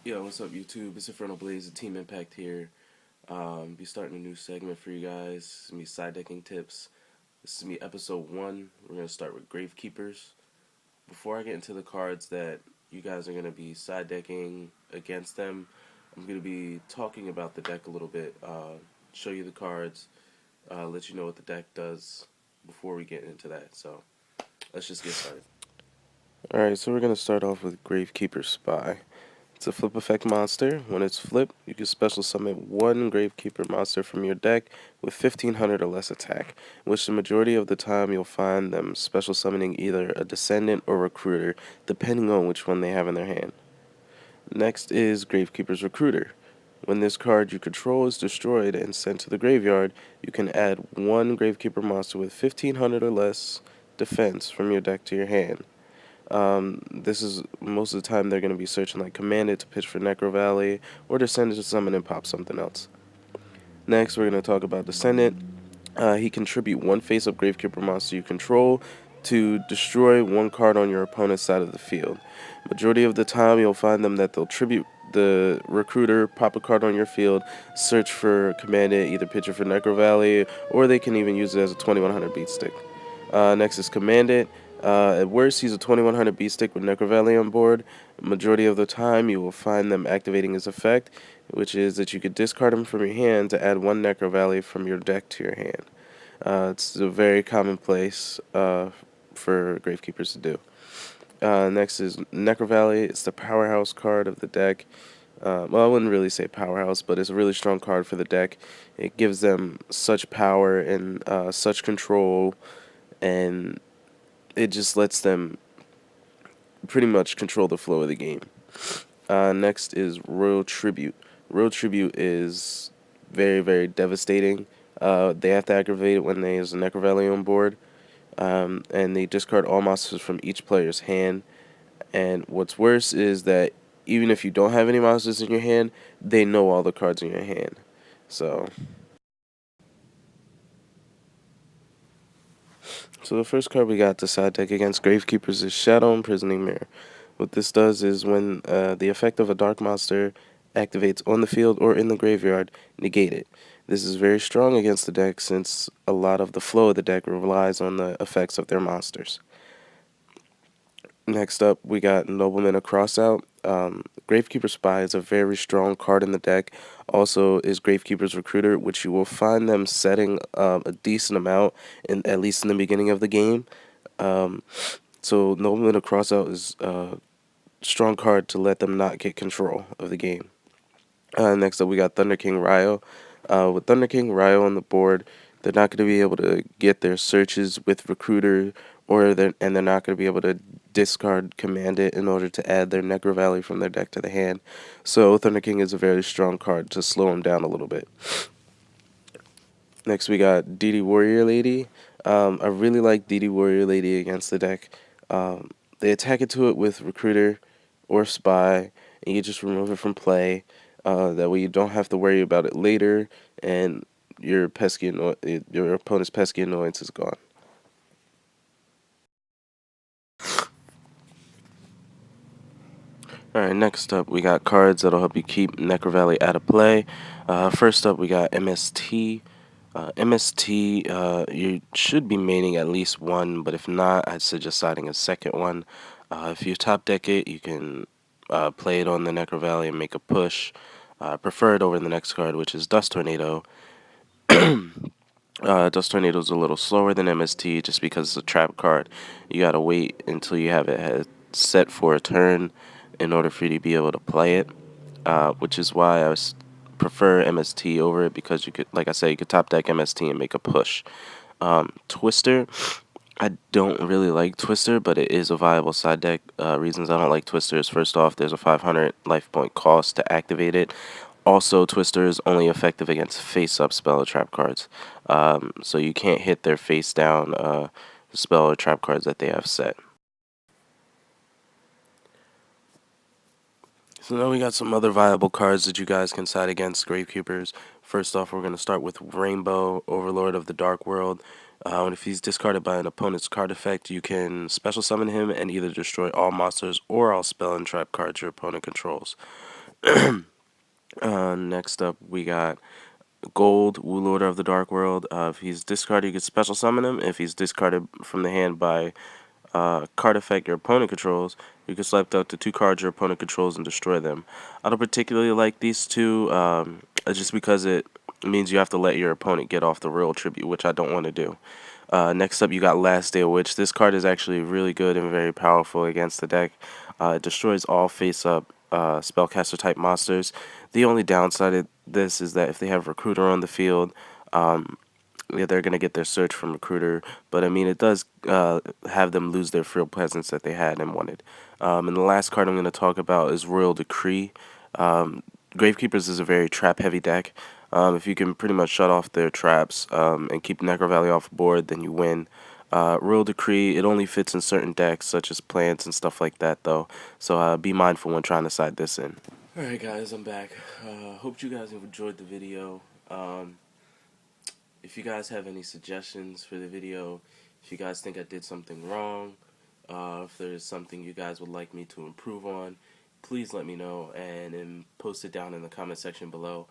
Yo, what's up, YouTube? It's Infernal Blaze of Team Impact here. Be starting a new segment for you guys. This is me side decking tips. This is me episode 1. We're going to start with Gravekeepers. Before I get into the cards that you guys are going to be side decking against them, I'm going to be talking about the deck a little bit, show you the cards, let you know what the deck does before we get into that. So, let's just get started. Alright, so we're going to start off with Gravekeeper Spy. It's a flip effect monster. When it's flipped, you can special summon one Gravekeeper monster from your deck with 1500 or less attack, which the majority of the time you'll find them special summoning either a Descendant or Recruiter, depending on which one they have in their hand. Next is Gravekeeper's Recruiter. When this card you control is destroyed and sent to the graveyard, you can add one Gravekeeper monster with 1500 or less defense from your deck to your hand. This is most of the time they're going to be searching like Commanded to pitch for Necro Valley or Descendant to summon and pop something else. Next, we're going to talk about Descendant. He contribute one face-up Gravekeeper monster you control to destroy one card on your opponent's side of the field. Majority of the time, you'll find them that they'll tribute the Recruiter, pop a card on your field, search for Commanded, either pitch it for Necro Valley, or they can even use it as a 2100 beat stick. Next is Commanded. At worst, he's a 2100 beat stick with Necro Valley on board. Majority of the time, you will find them activating his effect, which is that you could discard him from your hand to add one Necro Valley from your deck to your hand. It's a very commonplace for Gravekeepers to do. Next is Necro Valley. It's the powerhouse card of the deck. Well, I wouldn't really say powerhouse, but it's a really strong card for the deck. It gives them such power and such control, and it just lets them pretty much control the flow of the game. Next is Royal Tribute. Royal Tribute is very, very devastating. They have to activate it when there's a Necro Valley on board, and they discard all monsters from each player's hand. And what's worse is that even if you don't have any monsters in your hand, they know all the cards in your hand. So the first card we got to side deck against Gravekeepers is Shadow Imprisoning Mirror. What this does is when the effect of a dark monster activates on the field or in the graveyard, negate it. This is very strong against the deck since a lot of the flow of the deck relies on the effects of their monsters. Next up, we got Nobleman of Crossout. Gravekeeper Spy is a very strong card in the deck. Also is Gravekeeper's Recruiter, which you will find them setting a decent amount, at least in the beginning of the game. So Nobleman of Crossout is a strong card to let them not get control of the game. Next up, we got Thunder King Ryo. With Thunder King Ryo on the board, they're not going to be able to get their searches with Recruiter, and they're not going to be able to discard Commanded in order to add their Necro Valley from their deck to the hand. So Thunder King is a very strong card to slow them down a little bit. Next, we got DD Warrior Lady. I really like DD Warrior Lady against the deck. They attack into it with Recruiter or Spy, and you just remove it from play. That way you don't have to worry about it later, and your opponent's pesky annoyance is gone. Alright, next up we got cards that'll help you keep Necro Valley out of play. First up we got MST. MST, you should be maining at least one, but if not, I'd suggest siding a second one. If you top deck it, you can play it on the Necro Valley and make a push. Prefer it over the next card, which is Dust Tornado. Dust Tornado is a little slower than MST just because it's a trap card. You gotta wait until you have it set for a turn in order for you to be able to play it, which is why I prefer MST over it, because you could, like I said, you could top deck MST and make a push. Twister, I don't really like Twister, but it is a viable side deck. Reasons I don't like Twister is, first off, there's a 500 life point cost to activate it. Also, Twister is only effective against face-up spell or trap cards, so you can't hit their face-down spell or trap cards that they have set. So now we got some other viable cards that you guys can side against Gravekeepers. First off, we're going to start with Rainbow, Overlord of the Dark World. If he's discarded by an opponent's card effect, you can special summon him and either destroy all monsters or all spell and trap cards your opponent controls. Next up, we got Gold, Woolorder of the Dark World. If he's discarded, you can special summon him. If he's discarded from the hand by card effect your opponent controls, you can select up to 2 cards your opponent controls and destroy them. I don't particularly like these two, just because it means you have to let your opponent get off the real tribute, which I don't want to do. Next up, you got Last Day of Witch. This card is actually really good and very powerful against the deck. It destroys all face-up spellcaster type monsters. The only downside of this is that if they have Recruiter on the field, yeah, they're gonna get their search from Recruiter, but I mean it does have them lose their field presence that they had and wanted. And the last card I'm gonna talk about is Royal Decree. Gravekeepers is a very trap-heavy deck. If you can pretty much shut off their traps and keep Necro Valley off board, then you win. Royal Decree, it only fits in certain decks such as plants and stuff like that, though. So be mindful when trying to side this in. Alright guys, I'm back. Hope you guys have enjoyed the video. If you guys have any suggestions for the video, if you guys think I did something wrong, if there's something you guys would like me to improve on, please let me know and post it down in the comment section below.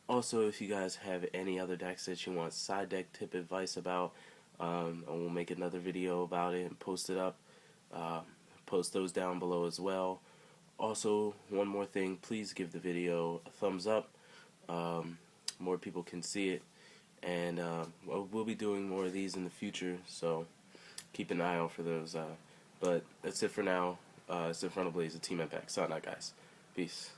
Also, if you guys have any other decks that you want side deck tip advice about, I will make another video about it and post it up. Post those down below as well. Also, one more thing, please give the video a thumbs up. More people can see it. And we'll be doing more of these in the future, so keep an eye out for those. But that's it for now. It's XXTeamImpactXx. Sign out, guys. Peace.